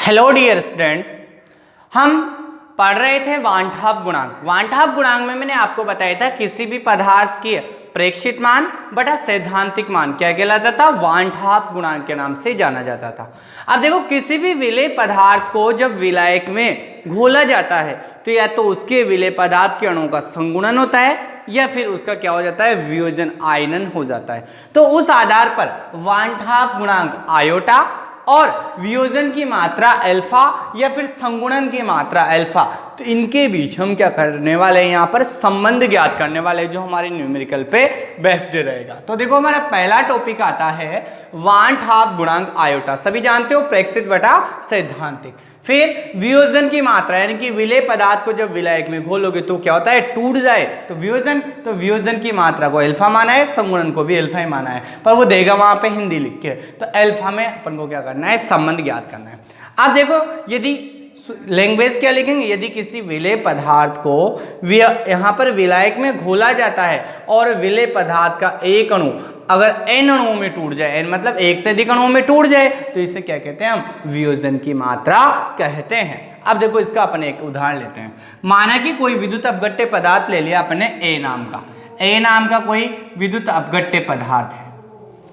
Hello dear students, हम पढ़ रहे थे वांठाप गुणांक। वांठाप गुणांक में मैंने आपको बताया था किसी भी पदार्थ की प्रेक्षित मान बटा सैद्धांतिक मान क्या कहलाता था, वांठाप गुणांक के नाम से जाना जाता था। अब देखो, किसी भी विलेय पदार्थ को जब विलायक में घोला जाता है तो या तो उसके विलेय पदार्थ के अणुओं का संगुणन होता है या फिर उसका क्या हो जाता है, वियोजन आयनन हो जाता है। तो उस आधार पर वांठाप गुणांक आयोटा और वियोजन की मात्रा अल्फा या फिर संगुणन की मात्रा अल्फा, तो इनके बीच हम क्या करने वाले हैं, यहाँ पर संबंध ज्ञात करने वाले, जो हमारे न्यूमेरिकल पे बेस्ड रहेगा। तो देखो, हमारा पहला टॉपिक आता है वांठाप गुणांक आयोटा। सभी जानते हो, प्रेक्षित बटा सैद्धांतिक। फिर वियोजन की मात्रा, यानी कि विलेय पदार्थ को जब विलायक में घोलोगे तो क्या होता है, टूट जाए तो वियोजन। तो वियोजन की मात्रा को अल्फा माना है, संगुणन को भी अल्फा ही माना है, पर वो देगा वहां पे हिंदी लिख के। तो अल्फा में अपन को क्या करना है, संबंध ज्ञात करना है। अब देखो, यदि लैंग्वेज क्या लिखेंगे, यदि किसी विलेय पदार्थ को यहाँ पर विलायक में घोला जाता है और विलेय पदार्थ का एक अणु अगर n अणुओं में टूट जाए, n मतलब एक से अधिक अणुओं में टूट जाए, तो इसे क्या कहते हैं, हम वियोजन की मात्रा कहते हैं। अब देखो, इसका अपन एक उदाहरण लेते हैं। माना कि कोई विद्युत अपघट्य पदार्थ ले लिया अपने A नाम का, A नाम का कोई विद्युत अपघट्य पदार्थ है।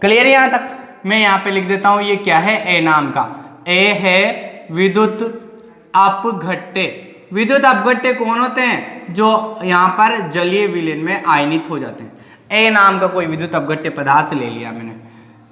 क्लियर है यहाँ तक? मैं यहाँ पे लिख देता हूँ, ये क्या है, A नाम का। A है विद्युत अपघट्य। विद्युत अपघट्य कौन होते हैं, जो यहाँ पर जलीय विलयन में आयनित हो जाते हैं। ए नाम का कोई विद्युत अपघट्य पदार्थ ले लिया मैंने।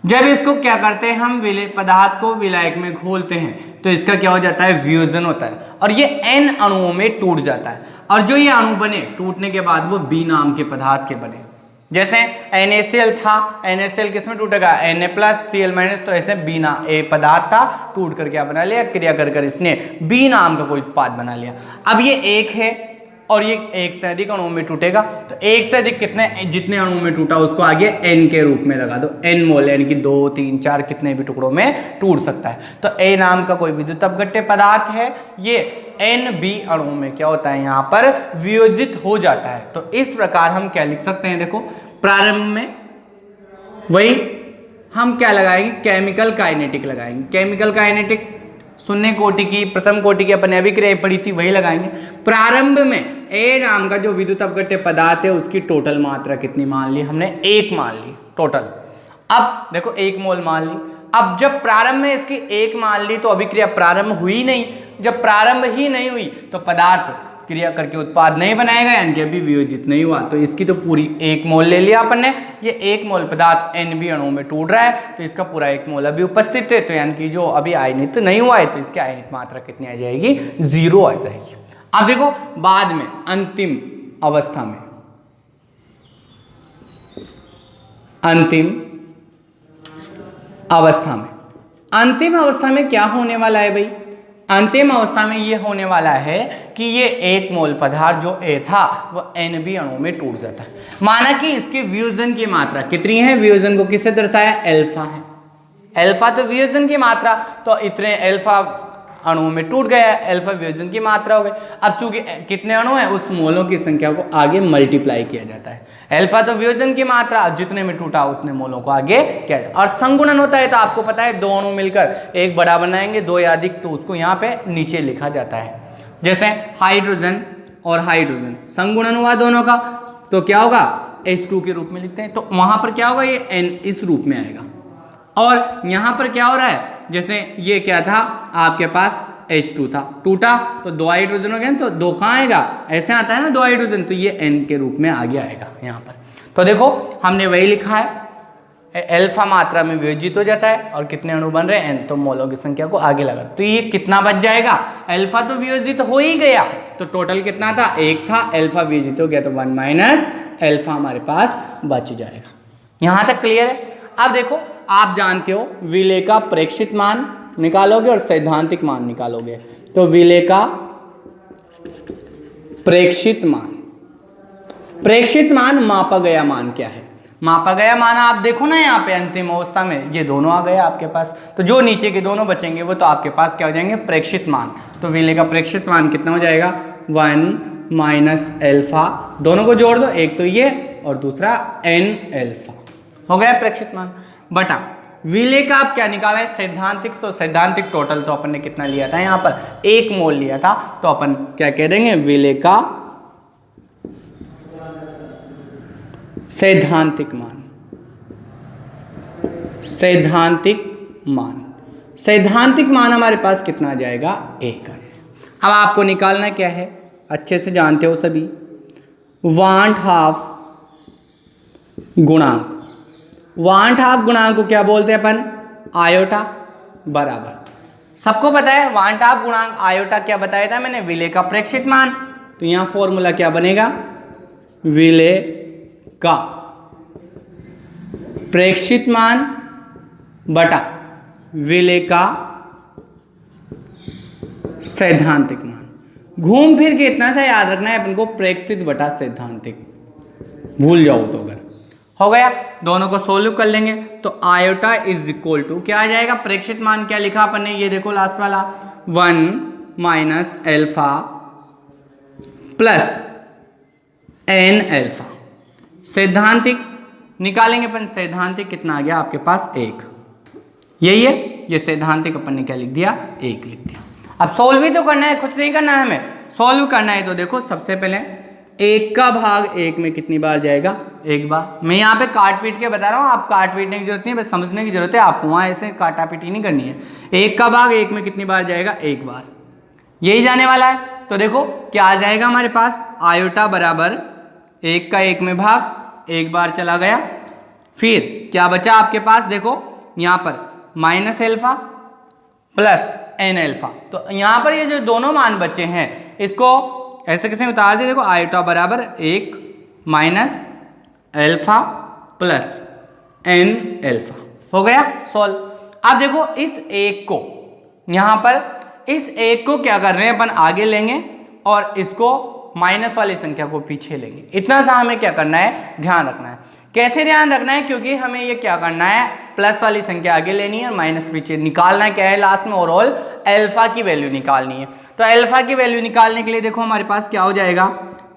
जब इसको क्या करते हैं, हम विलेय पदार्थ को विलायक में घोलते हैं तो इसका क्या हो जाता है, वियोजन होता है और ये n अणुओं में टूट जाता है। और जो ये अणु बने टूटने के बाद वो B नाम के पदार्थ के बने। जैसे NaCl था, NaCl किसमें टूटेगा, Na+Cl- तो ऐसे B नाम A पदार्थ था, टूट कर क्या बना लिया, क्रिया कर कर इसने B नाम का कोई उत्पाद बना लिया। अब ये एक है और ये एक से अधिक अणुओं में टूटेगा, तो एक से अधिक कितने, जितने अणुओं में टूटा उसको आगे n के रूप में लगा दो। n मोल, यानी कि 2, 3, 4 कितने भी टुकड़ों में टूट सकता है। तो A नाम का कोई विद्युत अपघट्य पदार्थ है, ये Nb अणुओं में क्या होता है, यहाँ पर वियोजित हो जाता है। तो इस प्रकार हम क्या लिख सकते हैं, देखो प्रारंभ में वही हम क्या लगाएंगे, केमिकल काइनेटिक लगाएंगे। केमिकल काइनेटिक शून्य कोटि की, प्रथम कोटि की अपन अभिक्रिया पढ़ी थी, वही लगाएंगे। प्रारंभ में A नाम का जो विद्युत अपघट्य पदार्थ है उसकी टोटल मात्रा कितनी मान ली हमने, 1 मान ली टोटल। अब देखो 1 मोल मान ली। अब जब प्रारंभ में इसकी 1 मान ली तो अभिक्रिया प्रारंभ हुई नहीं। जब प्रारंभ ही नहीं हुई तो पदार्थ क्रिया करके उत्पाद नहीं बनाएगा, यानी कि अभी वियोजित नहीं हुआ। तो इसकी तो पूरी 1 मोल ले लिया अपन ने। ये 1 मोल पदार्थ Nb अणुओं में टूट रहा है तो इसका पूरा 1 मोल अभी उपस्थित है, तो यानी कि जो अभी आयनित नहीं हुआ है तो इसकी आयनित मात्रा कितनी आ जाएगी, 0 आ जाएगी। अब देखो, बाद में अंतिम अवस्था में, अंतिम अवस्था में क्या होने वाला है भाई, अंतिम अवस्था में ये होने वाला है कि ये 1 मोल पदार्थ जो A था वो Nb अणु में टूट जाता है। माना कि इसके वियोजन की मात्रा कितनी है, वियोजन को किससे दर्शाया, अल्फा है। अल्फा तो वियोजन की मात्रा, तो इतने अल्फा अणुओं में टूट गया, अल्फा वियोजन की मात्रा हो गई। अब चूंकि कितने अणु हैं, उस मोलों की संख्या को आगे मल्टीप्लाई किया जाता है। अल्फा तो वियोजन की मात्रा, जितने में टूटा उतने मोलों को आगे किया जाता है। और संगुणन होता है तो आपको पता है, 2 अणु मिलकर एक बड़ा बनाएंगे, 2 या अधिक, तो उसको यहाँ पे नीचे लिखा जाता है। जैसे हाइड्रोजन और हाइड्रोजन संगुणन हुआ दोनों का, तो क्या होगा, H2 के रूप में लिखते हैं। तो वहां पर क्या होगा, ये N इस रूप में आएगा। और यहाँ पर क्या हो रहा है, जैसे ये क्या था आपके पास, H2 था, टूटा तो 2 हाइड्रोजन हो गए, तो 2 कहाँ आएगा, ऐसे आता है ना 2 हाइड्रोजन, तो ये N के रूप में आगे आएगा यहाँ पर। तो देखो हमने वही लिखा है, अल्फा मात्रा में वियोजित हो जाता है और कितने अणु बन रहे हैं, N, तो मोलों की संख्या को आगे लगा। तो ये कितना बच जाएगा, अल्फा तो वियोजित हो ही गया, तो टोटल कितना था, 1 था, अल्फा वियोजित हो गया तो 1 माइनस अल्फा हमारे पास बच जाएगा। यहाँ तक क्लियर है? अब देखो, आप जानते हो विलेय का प्रेक्षित मान निकालोगे और सैद्धांतिक मान निकालोगे, तो विलेय का प्रेक्षित मान मापा गया मान क्या है, मापा गया मान आप देखो ना, यहाँ पे अंतिम अवस्था में ये दोनों आ गए आपके पास, तो जो नीचे के दोनों बचेंगे वो तो आपके पास क्या हो जाएंगे, प्रेक्षित मान। तो विलेय का प्रेक्षित मान कितना हो जाएगा, 1 माइनस अल्फा, दोनों को जोड़ दो, एक तो ये और दूसरा N अल्फा, हो गया प्रेक्षित मान, बटा विलेय का आप क्या निकाला है, सैद्धांतिक। तो सैद्धांतिक टोटल तो अपन ने कितना लिया था यहाँ पर, 1 मोल लिया था, तो अपन क्या कह देंगे, विलेय का सैद्धांतिक मान। सैद्धांतिक मान, सैद्धांतिक मान हमारे पास कितना आ जाएगा, 1 आ जाएगा। अब आपको निकालना क्या है, अच्छे से जानते हो सभी, वांट हाफ गुणांक। वांट हाफ गुणांक को क्या बोलते हैं अपन, आयोटा बराबर, सबको पता है वांट हाफ गुणांक आयोटा क्या बताया था मैंने, विलेय का प्रेक्षित मान। तो यहां फॉर्मूला क्या बनेगा, विलेय का प्रेक्षित मान बटा विलेय का सैद्धांतिक मान। घूम फिर के इतना सा याद रखना है अपन को, प्रेक्षित बटा सैद्धांतिक, भूल जाओ तो अगर हो गया। दोनों को सोल्व कर लेंगे तो आयोटा इज इक्वल टू क्या आ जाएगा, प्रेक्षित मान क्या लिखा अपन ने, ये देखो लास्ट वाला 1 minus alpha plus n alpha. सैद्धांतिक निकालेंगे अपन, सैद्धांतिक कितना आ गया आपके पास, 1। यही है, ये सैद्धांतिक अपन ने क्या लिख दिया, 1 लिख दिया। अब सोल्व ही तो करना है, कुछ नहीं करना है हमें, सोल्व करना है। तो देखो सबसे पहले 1 का भाग 1 में कितनी बार जाएगा, 1 बार। मैं यहाँ पे काट पीट के बता रहा हूँ, आप काट पीटने की जरूरत नहीं है, बस समझने की जरूरत है आपको, वहाँ ऐसे काटा पीटी नहीं करनी है। 1 का भाग 1 में कितनी बार जाएगा, 1 बार, यही जाने वाला है। तो देखो क्या आ जाएगा हमारे पास, आयोटा बराबर 1 का 1 में भाग 1 बार चला गया, फिर क्या बचा आपके पास, देखो यहाँ पर minus alpha plus n alpha. तो यहाँ पर ये जो दोनों मान बचे हैं इसको ऐसे कैसे उतार दे, देखो आयोटा बराबर 1 minus alpha plus n alpha, हो गया सॉल्व। अब देखो इस 1 को यहाँ पर, इस 1 को क्या कर रहे हैं अपन, आगे लेंगे और इसको माइनस वाली संख्या को पीछे लेंगे। इतना सा हमें क्या करना है, ध्यान रखना है। कैसे ध्यान रखना है, क्योंकि हमें ये क्या करना है, प्लस वाली संख्या आगे लेनी है और माइनस पीछे। निकालना क्या है लास्ट में, ओवरऑल एल्फा की वैल्यू निकालनी है। तो एल्फा की वैल्यू निकालने के लिए देखो हमारे पास क्या हो जाएगा,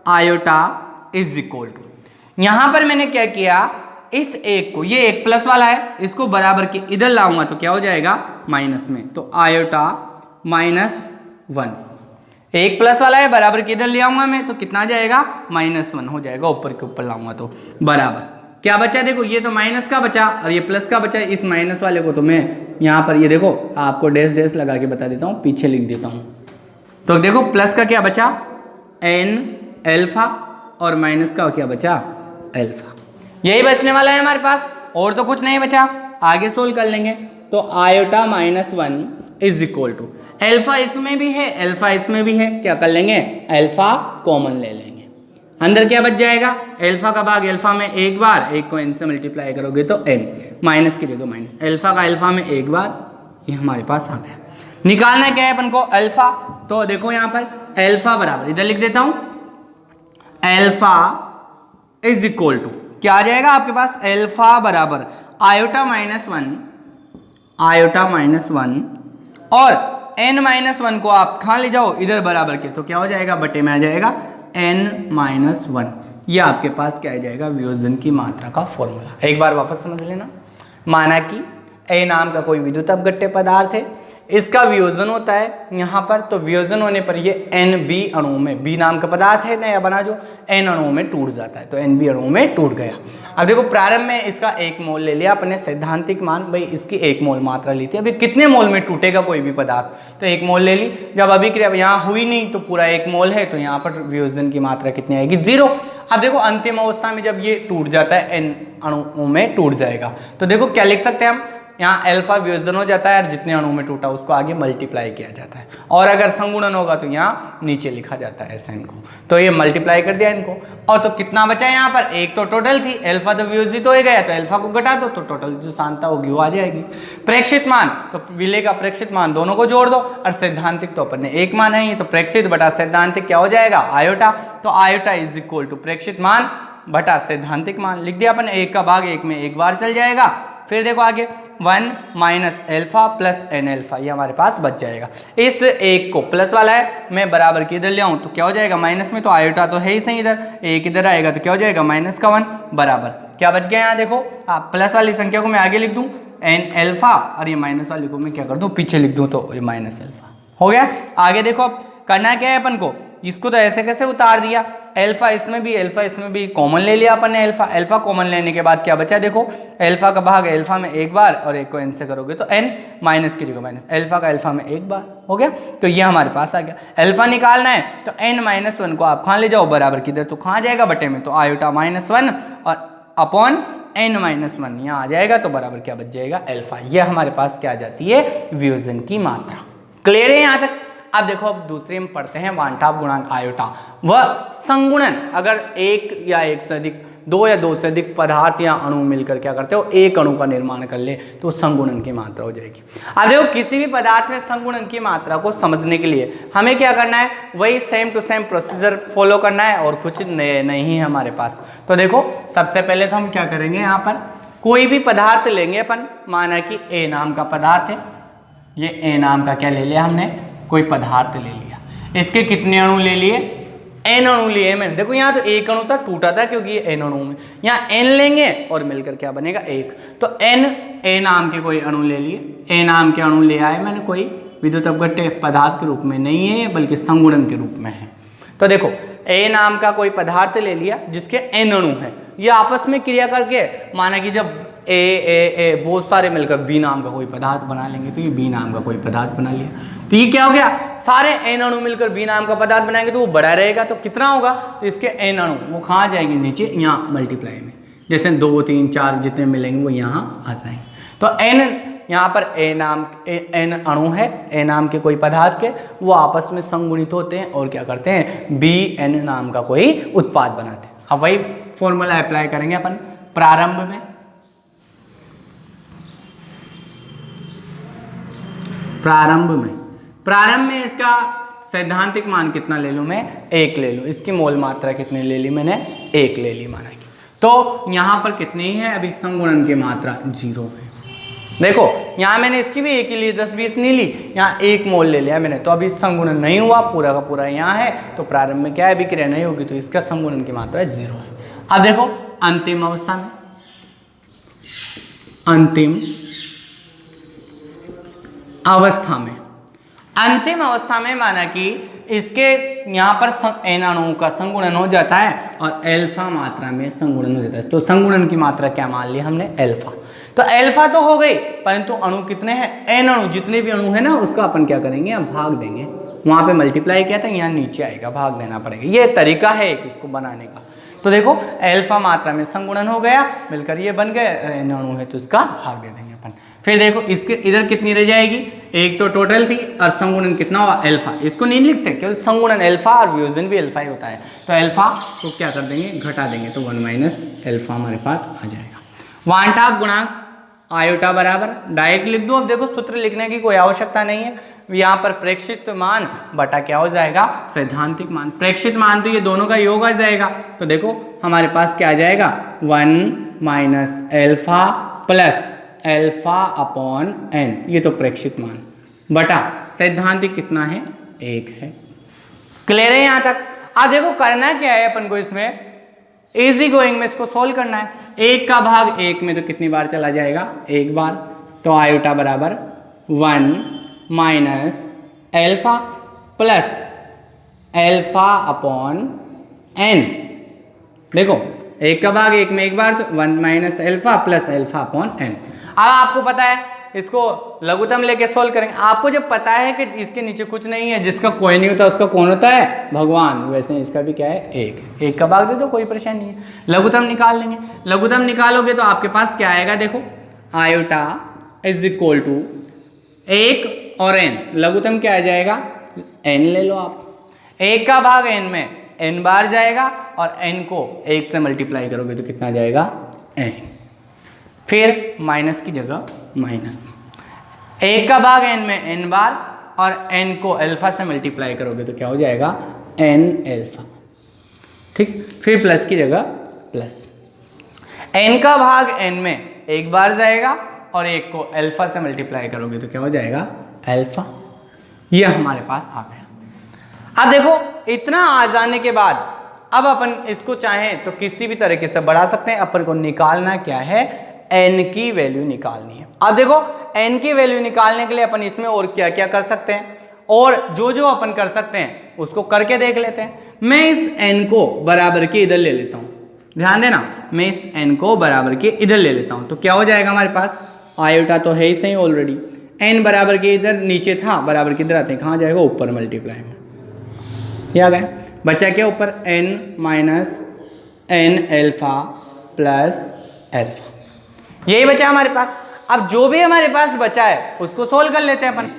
आयोटा इज इक्वल टू, यहाँ पर मैंने क्या किया, इस 1 को, ये 1 प्लस वाला है, इसको बराबर के इधर लाऊंगा तो क्या हो जाएगा, माइनस में। तो आयोटा -1, 1 प्लस वाला है, बराबर के इधर ले आऊंगा मैं तो कितना जाएगा, -1 हो जाएगा, ऊपर के ऊपर लाऊंगा तो बराबर क्या बचा, देखो ये तो माइनस का बचा और ये प्लस का बचा। इस माइनस वाले को तो मैं यहाँ पर, ये देखो आपको डैश डैश लगा के बता देता हूँ, पीछे लिख देता हूँ। तो देखो प्लस का क्या बचा, एन एल्फा, और माइनस का क्या बचा, एल्फा। यही बचने वाला है हमारे पास, और तो कुछ नहीं बचा। आगे सोल्व कर लेंगे तो iota -1 is equal to, alpha इसमें भी है, एल्फा इसमें भी है, क्या कर लेंगे, एल्फा कॉमन ले लेंगे। अंदर क्या बच जाएगा, एल्फा का भाग एल्फा में 1 बार, 1 को n से मल्टीप्लाई करोगे तो n, माइनस की जगह माइनस, एल्फा का एल्फा में 1 बार, ये हमारे पास आ गया। निकालना क्या है अपन को, एल्फा। तो देखो यहाँ पर एल्फा बराबर, इधर लिख देता हूँ, एल्फा इज इक्वल टू क्या आ जाएगा आपके पास, एल्फा बराबर आयोटा -1, आयोटा -1 और n-1 को आप कहाँ ले जाओ, इधर बराबर के, तो क्या हो जाएगा, बटे में आ जाएगा n-1। ये आपके पास क्या आ जाएगा, वियोजन की मात्रा का फॉर्मूला। एक बार वापस समझ लेना, माना कि A नाम का कोई विद्युत अपघट्य पदार्थ है, इसका वियोजन होता है यहाँ पर, तो वियोजन होने पर ये Nb अणु में, B नाम का पदार्थ है नया बना जो, N अणुओं में टूट जाता है, तो Nb अणुओं में टूट गया। अब देखो प्रारंभ में इसका 1 मोल ले लिया अपने, सैद्धांतिक मान भाई इसकी 1 मोल मात्रा ली थी। अभी कितने मोल में टूटेगा कोई भी पदार्थ, तो 1 मोल ले ली। जब अभिक्रिया यहाँ हुई नहीं तो पूरा 1 मोल है, तो यहाँ पर वियोजन की मात्रा कितनी आएगी, 0। अब देखो अंतिम अवस्था में जब ये टूट जाता है, N अणुओं में टूट जाएगा, तो देखो क्या लिख सकते हैं हम, यहाँ एल्फा वियोजन हो जाता है और जितने अणु में टूटा उसको आगे मल्टीप्लाई किया जाता है, और अगर संगुणन होगा तो यहाँ नीचे लिखा जाता है ऐसा इनको। तो ये मल्टीप्लाई कर दिया इनको, और तो कितना बचा यहाँ पर, 1 तो टोटल थी, एल्फा तो वियोजित हो गया, तो एल्फा को घटा दो तो टोटल जो सांता होगी वो आ जाएगी। प्रेक्षित मान, तो विलेय का प्रेक्षित मान दोनों को जोड़ दो, और सैद्धांतिक तो अपन ने 1 माना ही, तो प्रेक्षित बटा सैद्धांतिक क्या हो जाएगा, आयोटा। तो आयोटा इज इक्वल टू प्रेक्षित मान बटा सैद्धांतिक मान लिख दिया अपन, 1 का भाग 1 में 1 बार चल जाएगा। फिर देखो आगे 1 minus alpha plus n alpha, ये हमारे पास बच जाएगा। इस 1 को प्लस वाला है, मैं बराबर की इधर ले आऊँ तो क्या हो जाएगा, माइनस में तो आयोटा तो है ही सही, इधर 1 इधर आएगा तो क्या हो जाएगा, -1 बराबर क्या बच गया यहाँ देखो, आप प्लस वाली संख्या को मैं आगे लिख दूँ, एन अल्फा, और ये माइनस वाले को मैं क्या कर दूं, पीछे लिख दूं, तो ये माइनस अल्फा हो गया। आगे देखो अब करना क्या है अपन को, इसको तो ऐसे कैसे उतार दिया, अल्फा इसमें भी कॉमन ले लिया अपन ने, अल्फा कॉमन लेने के बाद क्या बचा, देखो अल्फा का भाग अल्फा में एक बार और एक को एन से करोगे तो एन, माइनस की जगह माइनस, अल्फा का अल्फा में एक बार हो गया। तो ये हमारे पास आ गया। अल्फा निकालना है तो n-1 को आप कहाँ ले जाओ, बराबर किधर, तो कहाँ जाएगा, बटे में, तो आयोटा -1 और अपॉन n-1 यहाँ आ जाएगा, तो बराबर क्या बच जाएगा, अल्फा। ये हमारे पास क्या आ जाती है, वियोजन की मात्रा। क्लियर है यहाँ तक। अब देखो, अब दूसरे में पढ़ते हैं वन हाफ गुणांक आयोटा। वह संगुणन, अगर एक या एक से अधिक, दो या दो से अधिक पदार्थ या अणु मिलकर क्या करते हो, एक अणु का निर्माण कर ले, तो संगुणन की मात्रा हो जाएगी। अब देखो, किसी भी पदार्थ में संगुणन की मात्रा को समझने के लिए हमें क्या करना है, वही same to same procedure follow करना है, और कुछ नहीं है हमारे पास। तो देखो, सबसे पहले तो हम क्या करेंगे, यहाँ पर कोई भी पदार्थ लेंगे अपन, माना कि ए नाम का पदार्थ है, ये ए नाम का क्या ले लिया हमने, कोई पदार्थ ले लिया, इसके कितने अणु ले लिए, एन अणु लिए मैंने। देखो यहाँ तो एक अणु था, टूटा था क्योंकि ये एन अणु में, यहाँ एन लेंगे और मिलकर क्या बनेगा, एक। तो एन, ए नाम के कोई अणु ले लिए, ए नाम के अणु ले आए मैंने, कोई विद्युत अपघट्य पदार्थ के रूप में नहीं है बल्कि संगुणन के रूप में है। तो देखो, ए नाम का कोई पदार्थ ले लिया जिसके एन अणु है, ये आपस में क्रिया करके, माना कि जब ए बहुत सारे मिलकर बी नाम का कोई पदार्थ बना लेंगे, तो ये बी नाम का कोई पदार्थ बना लिया, तो ये क्या हो गया, सारे एन अणु मिलकर बी नाम का पदार्थ बनाएंगे तो वो बड़ा रहेगा, तो कितना होगा, तो इसके एन अणु वो कहाँ जाएंगे, नीचे, यहाँ मल्टीप्लाई में, जैसे 2, 3, 4 जितने मिलेंगे वो यहाँ आ जाएंगे। तो एन, यहाँ पर एन अणु है, ए नाम के कोई पदार्थ के, वो आपस में संगुणित होते हैं और क्या करते हैं, बी एन नाम का कोई उत्पाद बनाते हैं। अब वही फॉर्मूला अप्लाई करेंगे अपन प्रारंभ में। प्रारंभ में इसका सैद्धांतिक मान कितना ले लूँ मैं, 1 ले लूँ। इसकी मोल मात्रा कितनी ले ली मैंने, 1 ले ली माना कि। तो यहाँ पर कितनी है, अभी संगुणन की मात्रा 0 है। देखो, यहाँ मैंने इसकी भी 1 ही ली, 10-20 नहीं ली, यहाँ 1 मोल ले लिया मैंने, तो अभी संगुणन नहीं हुआ, पूरा का पूरा यहाँ है, तो प्रारंभ में क्या है, अभिक्रिया नहीं होगी, तो इसका संगुणन की मात्रा 0 है। अब देखो, अंतिम अवस्था में, अंतिम अवस्था में माना कि इसके यहाँ पर एन अणुओं का संगुणन हो जाता है और अल्फा मात्रा में संगुणन हो जाता है। तो संगुणन की मात्रा क्या मान ली हमने, अल्फा। तो अल्फा तो हो गई, परंतु अणु कितने हैं, एन अणु, जितने भी अणु है ना उसका अपन क्या करेंगे, यहाँ भाग देंगे। वहाँ पे मल्टीप्लाई किया था, यहाँ नीचे आएगा, भाग देना पड़ेगा। ये तरीका है एक इसको बनाने का। तो देखो, अल्फा मात्रा में संगुणन हो गया, मिलकर ये बन गए, एन अणु है तो इसका भाग दे देंगे अपन। फिर देखो, इसके इधर कितनी रह जाएगी, एक तो टोटल थी और संगुणन कितना हुआ, अल्फा। इसको नहीं लिखते, केवल संगुणन अल्फा और वियोजन भी अल्फा ही होता है। तो अल्फा को क्या कर देंगे, घटा देंगे, तो 1 - अल्फा हमारे पास आ जाएगा। वन हाफ गुणांक आयोटा बराबर, डायरेक्ट लिख दो। अब देखो, सूत्र लिखने की कोई आवश्यकता नहीं है, यहाँ पर प्रेक्षित मान बटा क्या हो जाएगा, सैद्धांतिक मान। प्रेक्षित मान तो ये दोनों का योग आ जाएगा, तो देखो हमारे पास क्या आ जाएगा, 1 - alpha plus alpha upon n, ये तो प्रेक्षित मान, बटा सैद्धांतिक कितना है, 1 है। क्लियर है यहाँ तक। अब देखो, करना क्या है अपन को, इसमें इजी गोइंग में इसको सोल्व करना है। 1 का भाग 1 में तो कितनी बार चला जाएगा, 1 बार। तो आयोटा बराबर 1 - alpha plus alpha upon n. देखो, 1 का भाग 1 में 1 बार, तो 1 - alpha plus alpha upon n. अब आपको पता है, इसको लघुत्तम लेके सोल्व करेंगे। आपको जब पता है कि इसके नीचे कुछ नहीं है, जिसका कोई नहीं होता उसका कौन होता है, भगवान, वैसे इसका भी क्या है, 1 का भाग दे दो, कोई परेशानी नहीं है। लघुत्तम निकाल लेंगे, लघुत्तम निकालोगे तो आपके पास क्या आएगा, देखो आयोटा इज इक्वल टू 1 और एन। लघुत्तम क्या आ जाएगा, एन ले लो आप। 1 का भाग एन में एन बार जाएगा और एन को 1 से मल्टीप्लाई करोगे तो कितना जाएगा, एन। फिर माइनस की जगह माइनस, 1 का भाग एन में एन बार और एन को अल्फा से मल्टीप्लाई करोगे तो क्या हो जाएगा, एन अल्फा। ठीक, फिर प्लस की जगह प्लस। एन का भाग एन में 1 बार जाएगा और 1 को अल्फा से मल्टीप्लाई करोगे तो क्या हो जाएगा, अल्फा। ये हमारे पास आ गया। अब देखो, इतना आ जाने के बाद अब अपन इसको चाहें तो किसी भी तरीके से बढ़ा सकते हैं। अपन को निकालना क्या है, n की वैल्यू निकालनी है। अब देखो n की वैल्यू निकालने के लिए अपन इसमें और क्या क्या कर सकते हैं, और जो जो अपन कर सकते हैं उसको करके देख लेते हैं। मैं इस n को बराबर के इधर ले लेता हूँ, ध्यान देना, मैं इस n को बराबर के इधर ले लेता हूँ, तो क्या हो जाएगा हमारे पास, आयोटा तो है ही सही ऑलरेडी, n बराबर के इधर नीचे था, बराबर के इधर आते हैं, कहाँ जाएगा, ऊपर मल्टीप्लाई में, ये आ गया, बचा क्या ऊपर, n minus n alpha plus alpha, यही बचा हमारे पास। अब जो भी हमारे पास बचा है उसको सोल्व कर लेते हैं अपन।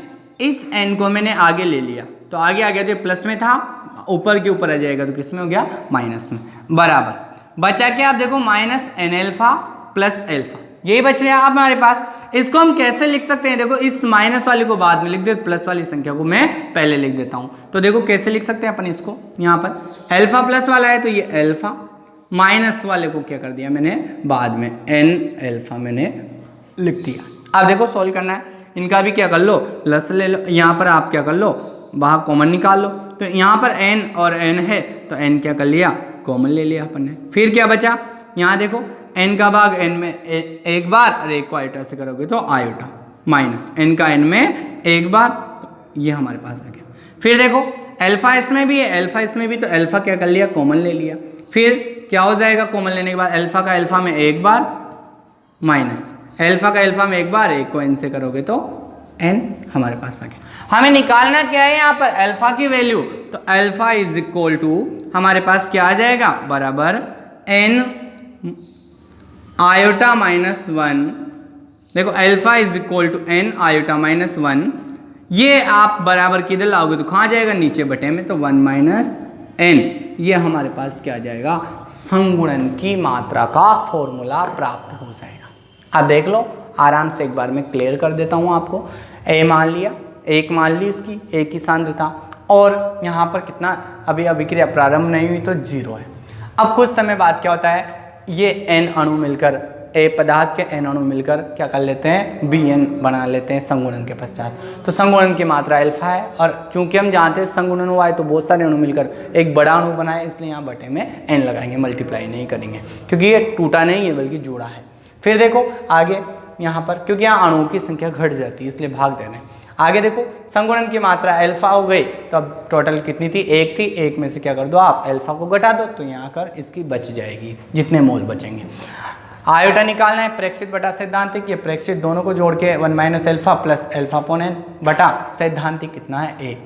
इस n को मैंने आगे ले लिया, तो आगे आ गया, तो प्लस में था, ऊपर के ऊपर आ जाएगा, तो किस में हो गया, माइनस में, बराबर बचा क्या, आप देखो minus n alpha plus alpha, यही बच रहा है हमारे पास। इसको हम कैसे लिख सकते हैं, देखो इस माइनस वाले को बाद में लिख दे, प्लस वाली संख्या को मैं पहले लिख देता हूं। तो देखो कैसे लिख सकते हैं अपन इसको, यहाँ पर अल्फा प्लस वाला है तो ये अल्फा, माइनस वाले को क्या कर दिया मैंने बाद में, n अल्फा मैंने लिख दिया। अब देखो सोल्व करना है, इनका भी क्या कर लो, लस ले लो, यहाँ पर आप क्या कर लो, बाहर कॉमन निकाल लो, तो यहाँ पर n और n है तो n क्या कर लिया, कॉमन ले लिया अपन ने। फिर क्या बचा, यहाँ देखो n का भाग n में एक बार, और एक को आयोटा से करोगे तो आयोटा, माइनस n का n में एक बार, तो ये हमारे पास आ गया। फिर देखो अल्फा इसमें भी है, अल्फा इसमें भी, तो अल्फा क्या कर लिया, कॉमन ले लिया। फिर क्या हो जाएगा, कॉमन लेने के बाद अल्फा का अल्फा में एक बार, माइनस अल्फा का अल्फा में एक बार, एक को n से करोगे तो n हमारे पास आ गया। हमें निकालना क्या है यहाँ पर, अल्फा की वैल्यू, तो अल्फा इज इक्वल टू हमारे पास क्या आ जाएगा, बराबर n आयोटा माइनस 1, देखो alpha is equal to n iota minus 1, ये आप बराबर किधर लाओगे तो कहाँ जाएगा, नीचे बटे में, तो 1 माइनस n, ये हमारे पास क्या आ जाएगा, संगुणन की मात्रा का फॉर्मूला प्राप्त हो जाएगा। अब देख लो आराम से, एक बार मैं क्लियर कर देता हूँ आपको। a मान लिया, एक मान ली इसकी a की सांद्रता, और यहाँ पर कितना, अभी अभिक्रिया प्रारंभ नहीं हुई तो 0 है। अब कुछ समय बाद क्या होता है, ये n अणु मिलकर, a पदार्थ के n अणु मिलकर क्या कर लेते हैं, bn बना लेते हैं संगुणन के पश्चात। तो संगुणन की मात्रा अल्फा है, और चूंकि हम जानते हैं संगुणन हुआ है तो बहुत सारे अणु मिलकर एक बड़ा अणु बनाए, इसलिए यहाँ बटे में n लगाएंगे, मल्टीप्लाई नहीं करेंगे, क्योंकि ये टूटा नहीं है बल्कि जुड़ा है। फिर देखो आगे यहाँ पर, क्योंकि यहाँ अणुओं की संख्या घट जाती है इसलिए भाग दे रहे हैं। आगे देखो संगुणन की मात्रा अल्फा हो गई, तो अब टोटल कितनी थी, एक थी, एक में से क्या कर दो आप, अल्फा को घटा दो, तो यहाँ कर इसकी बच जाएगी, जितने मोल बचेंगे। आयोटा निकालना है, प्रेक्षित बटा सैद्धांतिक, ये प्रेक्षित दोनों को जोड़ के 1 minus alpha plus alpha upon n बटा सैद्धांतिक कितना है, 1।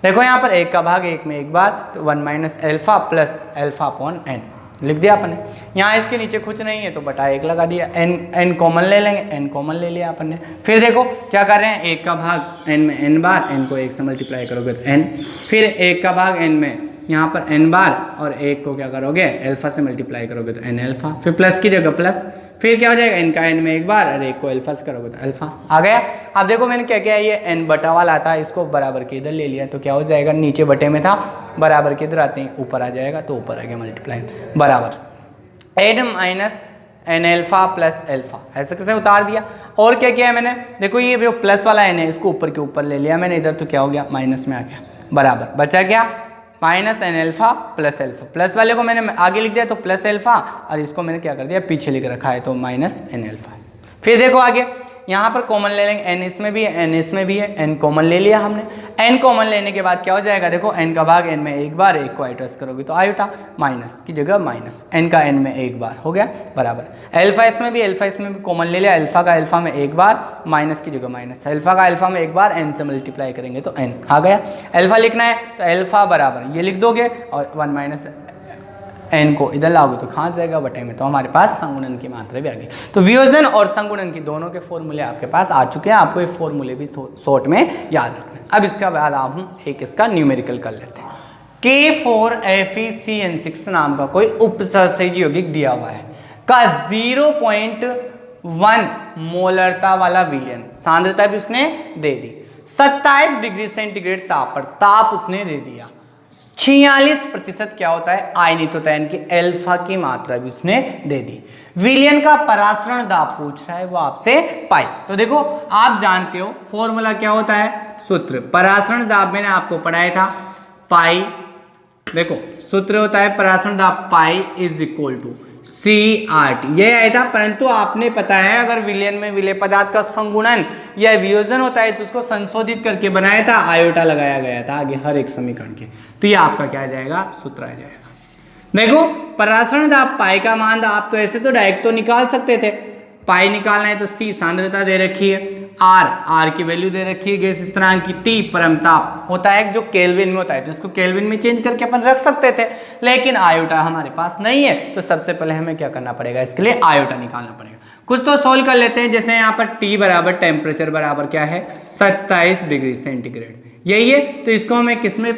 देखो यहाँ पर 1 का भाग 1 में एक बार, तो 1 minus alpha plus alpha upon n लिख दिया अपन ने। यहाँ इसके नीचे कुछ नहीं है तो बटा 1 लगा दिया, n कॉमन ले लेंगे, n कॉमन ले लिया अपन ने। फिर देखो क्या कर रहे हैं, 1 का भाग n में n बार, n को 1 से मल्टीप्लाई करोगे तो n, फिर 1 का भाग n में यहाँ पर n बार, और 1 को क्या करोगे, अल्फा से मल्टीप्लाई करोगे तो n अल्फा, फिर प्लस की जगह प्लस, फिर क्या हो जाएगा, n का n में एक बार, और 1 को अल्फा से करोगे तो अल्फा आ गया। अब देखो मैंने क्या किया, ये n बटा वाला था, इसको बराबर के इधर ले लिया, तो क्या हो जाएगा, नीचे बटे में था, बराबर के इधर आते हैं, ऊपर आ जाएगा, तो ऊपर आ गया मल्टीप्लाई, बराबर n minus n alpha plus alpha, ऐसे कैसे उतार दिया। और क्या किया है मैंने, देखो ये जो प्लस वाला n है इसको ऊपर के ऊपर ले लिया मैंने इधर, तो क्या हो गया, माइनस में आ गया, बराबर बचा क्या, minus n alpha plus alpha, plus वाले को मैंने आगे लिख दिया तो प्लस अल्फा, और इसको मैंने क्या कर दिया, पीछे लिख रखा है, तो माइनस n अल्फा। फिर देखो आगे यहाँ पर कॉमन ले लेंगे, n इसमें भी है, n इसमें भी है, n कॉमन ले लिया हमने। n कॉमन लेने के बाद क्या हो जाएगा, देखो n का भाग n में एक बार, 1 को आयोटा करोगे तो आयोटा, माइनस की जगह माइनस, n का n में एक बार हो गया, बराबर अल्फा इसमें भी कॉमन ले लिया, अल्फा का अल्फा में एक बार, माइनस की जगह माइनस, अल्फा का अल्फा में एक बार, n से मल्टीप्लाई करेंगे तो n आ गया। अल्फा लिखना है तो अल्फा बराबर ये लिख दोगे, और 1 माइनस n को इधर लाओगे तो कहाँ जाएगा, बटे में, तो हमारे पास संगुणन की मात्रा भी आ गई। तो वियोजन और संगुणन की दोनों के फॉर्मूले आपके पास आ चुके हैं, आपको ये फॉर्मूले भी शॉर्ट में याद रखना है। अब इसका बाद हम एक इसका न्यूमेरिकल कर लेते हैं। K4FeCN6 नाम का कोई उपसहसंयोजी यौगिक दिया हुआ है का 0.1 मोलरता वाला विलयन, सांद्रता भी उसने दे दी, 27 डिग्री सेंटीग्रेड ताप पर ताप उसने दे दिया, 46% क्या होता है, आयनित होता है, इनकी अल्फा की मात्रा भी उसने दे दी। विलयन का परासरण दाब पूछ रहा है वो आपसे पाई। तो देखो आप जानते हो फॉर्मूला क्या होता है, सूत्र परासरण दाब मैंने आपको पढ़ाया था, पाई, देखो सूत्र होता है परासरण दाब pi is equal to CRT ये आया था, परंतु आपने पता है अगर विलयन में विलेय पदार्थ का संगुणन या वियोजन होता है तो उसको संशोधित करके बनाया था, आयोटा लगाया गया था आगे हर एक समीकरण के। तो ये आपका क्या आ जाएगा, सूत्र आ जाएगा। देखो परासरण दाब पाई का मान, आप तो ऐसे तो डायरेक्ट तो निकाल सकते थे, पाई निकालना है तो C सांद्रता दे रखी है, R की वैल्यू दे रखी है गैस स्थिरांक की, T परमताप होता है जो केल्विन में होता है, तो इसको केल्विन में चेंज करके अपन रख सकते थे, लेकिन आयोटा हमारे पास नहीं है, तो सबसे पहले हमें क्या करना पड़ेगा, इसके लिए आयोटा निकालना पड़ेगा। कुछ तो सोल्व कर लेते हैं, जैसे यहाँ पर T बराबर टेम्परेचर बराबर क्या है 27 डिग्री सेंटीग्रेड, यही है, तो इसको हमें किसमें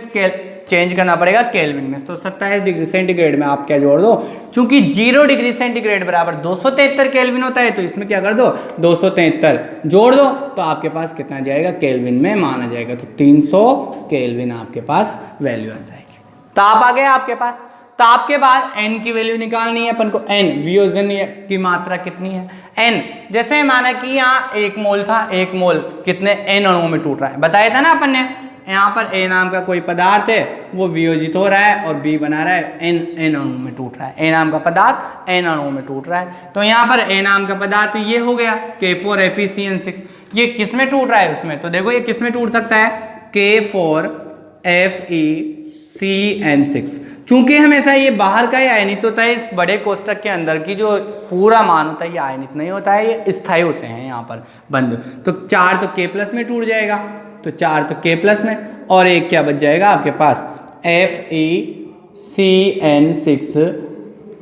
चेंज करना पड़ेगा, केल्विन में। तो 27 डिग्री सेंटीग्रेड में आप क्या जोड़ दो, चूंकि 0 डिग्री सेंटीग्रेड बराबर 273 केल्विन होता है, तो इसमें क्या कर दो 273 जोड़ दो, तो आपके पास कितना जाएगा, केल्विन में मान आ जाएगा, तो 300 केल्विन आपके पास वैल्यू आ जाएगी। ताप आ गया आपके पास। ताप के बाद n की वैल्यू निकालनी है अपन को, n वियोजन की मात्रा कितनी है, n जैसे माना कि यहाँ 1 मोल था, 1 मोल कितने n अणुओं में टूट रहा है, बताया था ना अपन ने, यहाँ पर A नाम का कोई पदार्थ है वो वियोजित हो रहा है और B बना रहा है, n अणु में टूट रहा है, A नाम का पदार्थ n अणु में टूट रहा है, तो यहाँ पर A नाम का पदार्थ ये हो गया K4FeCN6, ये किस में टूट रहा है उसमें, तो देखो ये किस में टूट सकता है, K4FeCN6, चूंकि हमेशा ये बाहर का ही आयनित होता है, इस बड़े कोष्टक के अंदर की जो पूरा मान होता है ये आयनित नहीं होता है, ये स्थायी होते हैं यहाँ पर बंद, तो 4 तो K+ में टूट जाएगा, तो 4 तो K+ में, और एक क्या बच जाएगा आपके पास FeCN6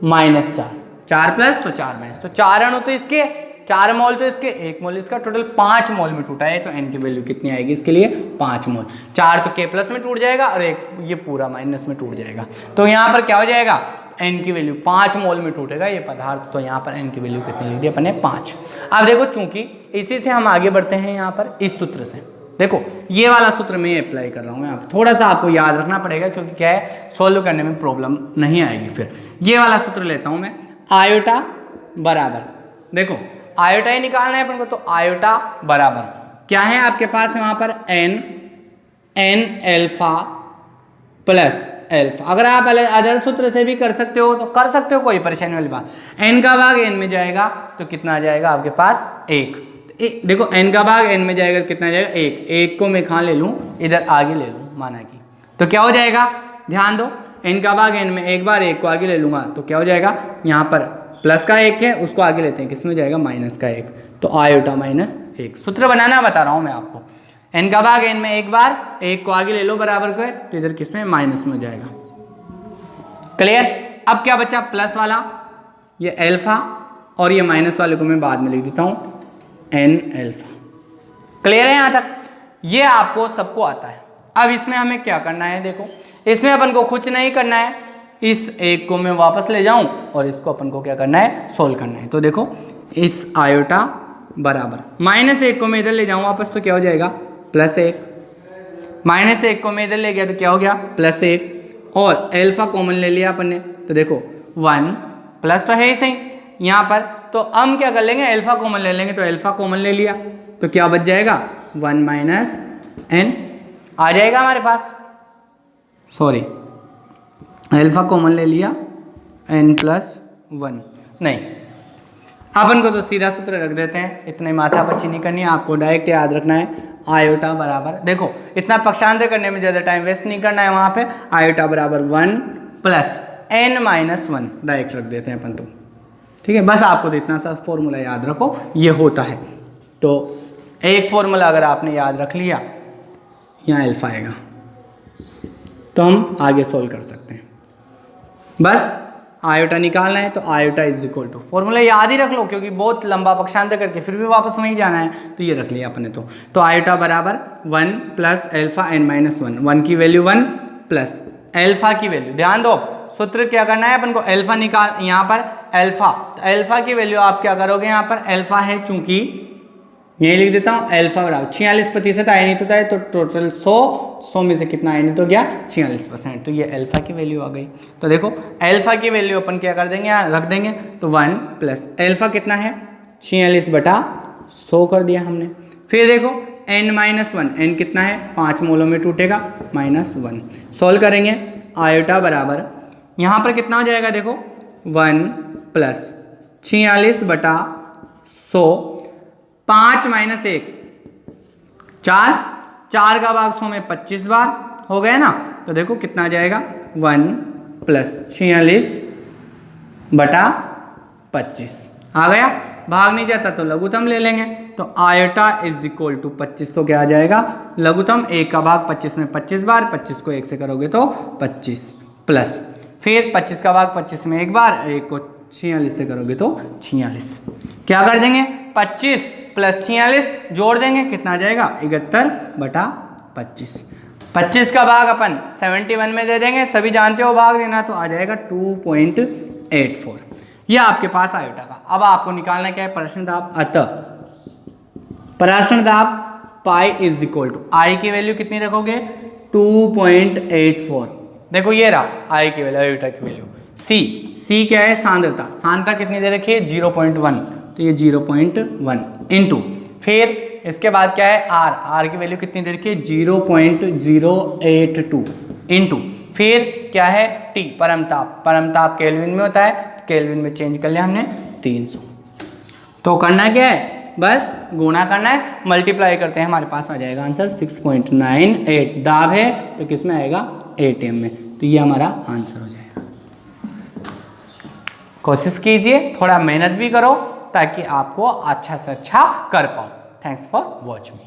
-4, 4 प्लस तो 4 माइनस, तो 4 अणु तो इसके, 4 मोल तो इसके, 1 मोल इसका, टोटल 5 मोल में टूटा है, तो n की वैल्यू कितनी आएगी इसके लिए 5 मोल, 4 तो K+ में टूट जाएगा और एक ये पूरा माइनस में टूट जाएगा, तो यहाँ पर क्या हो जाएगा, n की वैल्यू 5 मोल में टूटेगा ये पदार्थ, तो यहाँ पर n की वैल्यू कितनी लिख दी अपन ने 5। अब देखो चूंकि इसी से हम आगे बढ़ते हैं यहाँ पर इस सूत्र से, देखो ये वाला सूत्र मैं अप्लाई कर रहा हूँ, यहाँ थोड़ा सा आपको याद रखना पड़ेगा क्योंकि क्या है सोल्व करने में प्रॉब्लम नहीं आएगी। फिर ये वाला सूत्र लेता हूँ मैं, आयोटा बराबर, देखो आयोटा ही निकालना है अपन को, तो आयोटा बराबर क्या है आपके पास वहाँ पर n अल्फा प्लस अल्फा, अगर आप अदर सूत्र से भी कर सकते हो तो कर सकते हो, कोई परेशानी वाली बात, n का भाग n में जाएगा तो कितना आ जाएगा आपके पास 1, देखो n का भाग n में जाएगा कितना आ जाएगा 1, 1 को मैं कहाँ ले लूँ, इधर आगे ले लूँ माना कि, तो क्या हो जाएगा, ध्यान दो n का भाग n में एक बार 1 को आगे ले लूँगा तो क्या हो जाएगा, यहाँ पर प्लस का 1 है उसको आगे लेते हैं, किसमें हो जाएगा माइनस का 1, तो आयोटा -1, सूत्र बनाना बता रहा हूँ मैं आपको, n का भाग n में एक बार 1 को आगे ले लो बराबर को है, तो इधर किसमें माइनस में हो जाएगा, क्लियर। अब क्या बचा प्लस वाला, ये अल्फा, और ये माइनस वाले को मैं बाद में लिख देता हूँ n अल्फा, क्लियर है यहाँ तक, ये आपको सबको आता है। अब इसमें हमें क्या करना है, देखो इसमें अपन को कुछ नहीं करना है, इस 1 को मैं वापस ले जाऊं और इसको अपन को क्या करना है, सोल्व करना है, तो देखो इस आयोटा बराबर -1 को मैं इधर ले जाऊं वापस तो क्या हो जाएगा +1, -1 को मैं इधर ले गया तो क्या हो गया +1, और अल्फा कॉमन ले लिया अपन ने, तो देखो 1 प्लस तो है ही सही यहाँ पर, तो हम क्या कर लेंगे अल्फा कॉमन ले लेंगे, तो अल्फा कॉमन ले लिया तो क्या बच जाएगा 1 - n आ जाएगा हमारे पास, सॉरी अल्फा कॉमन ले लिया n+1, नहीं अपन को तो सीधा सूत्र रख देते हैं, इतने माथा पच्ची नहीं करनी है, आपको डायरेक्ट याद रखना है आयोटा बराबर, देखो इतना पक्षांतर करने में ज़्यादा टाइम वेस्ट नहीं करना है, वहाँ पे आयोटा बराबर 1 + n-1 डायरेक्ट रख देते हैं अपन तो, ठीक है, बस आपको तो इतना सा फॉर्मूला याद रखो ये होता है, तो एक फॉर्मूला अगर आपने याद रख लिया, यहाँ अल्फा आएगा तो हम आगे सोल्व कर सकते हैं, बस आयोटा निकालना है तो आयोटा = फॉर्मूला याद ही रख लो क्योंकि बहुत लंबा पक्षांतर करके फिर भी वापस वहीं जाना है, तो ये रख लिया अपने तो आयोटा बराबर 1 + अल्फा n-1, 1 की वैल्यू 1 प्लस अल्फा की वैल्यू, ध्यान दो सूत्र क्या करना है अपन को, अल्फा निकाल, यहाँ पर अल्फा, तो अल्फा की वैल्यू आप क्या करोगे, यहाँ पर अल्फा है चूंकि यही लिख देता हूँ, अल्फा बराबर 46% आयनित होता है, तो टोटल 100 में से कितना आयनित हो गया 46%, तो ये अल्फा की वैल्यू आ गई, तो देखो अल्फा की वैल्यू अपन क्या कर देंगे यहाँ रख देंगे, तो 1 प्लस अल्फा कितना है 46/100 कर दिया हमने, फिर देखो n-1, n कितना है 5 मोलों में टूटेगा -1, सोल्व करेंगे आयोटा बराबर यहाँ पर कितना हो जाएगा, देखो 1 प्लस 46/100, 5 माइनस 1 4, 4 का भाग 100 में 25 बार हो गया ना, तो देखो कितना आ जाएगा 1 प्लस 46/25 आ गया। भाग नहीं जाता तो लघुत्तम ले लेंगे, तो आयोटा इज इक्वल टू 25, तो क्या आ जाएगा लघुत्तम 1 का भाग 25 में 25 बार, 25 को 1 से करोगे तो 25 प्लस फिर 25 का भाग 25 में 1 बार, 1 को 46 से करोगे तो 46। क्या कर देंगे 25 प्लस 46 जोड़ देंगे, कितना आ जाएगा 71/25। 25 का भाग अपन 71 में दे देंगे, सभी जानते हो भाग देना, तो आ जाएगा 2.84। यह आपके पास आयोटा का। अब आपको निकालना क्या है प्रश्न दाब। अतः प्रश्न दाब पाई इज इक्वल टू आई की वैल्यू कितनी रखोगे 2.84। देखो ये रहा आई की वैल्यू, आयोटा की वैल्यू। सी क्या है सांद्रता, सांद्रता कितनी दे रखी है 0.1, तो ये 0.1 इंटू फिर इसके बाद क्या है आर की वैल्यू कितनी दे रखी है 0.082 इंटू फिर क्या है टी परमताप, परमताप केल्विन में होता है, तो केल्विन में चेंज कर लिया हमने 300। तो करना क्या है बस गुणा करना है, मल्टीप्लाई करते हैं, हमारे पास आ जाएगा आंसर 6.98। दाब है तो किस में आएगा एटीएम में, तो ये हमारा आंसर हो जाएगा। कोशिश कीजिए, थोड़ा मेहनत भी करो ताकि आपको अच्छा से अच्छा कर पाओ। Thanks for watching.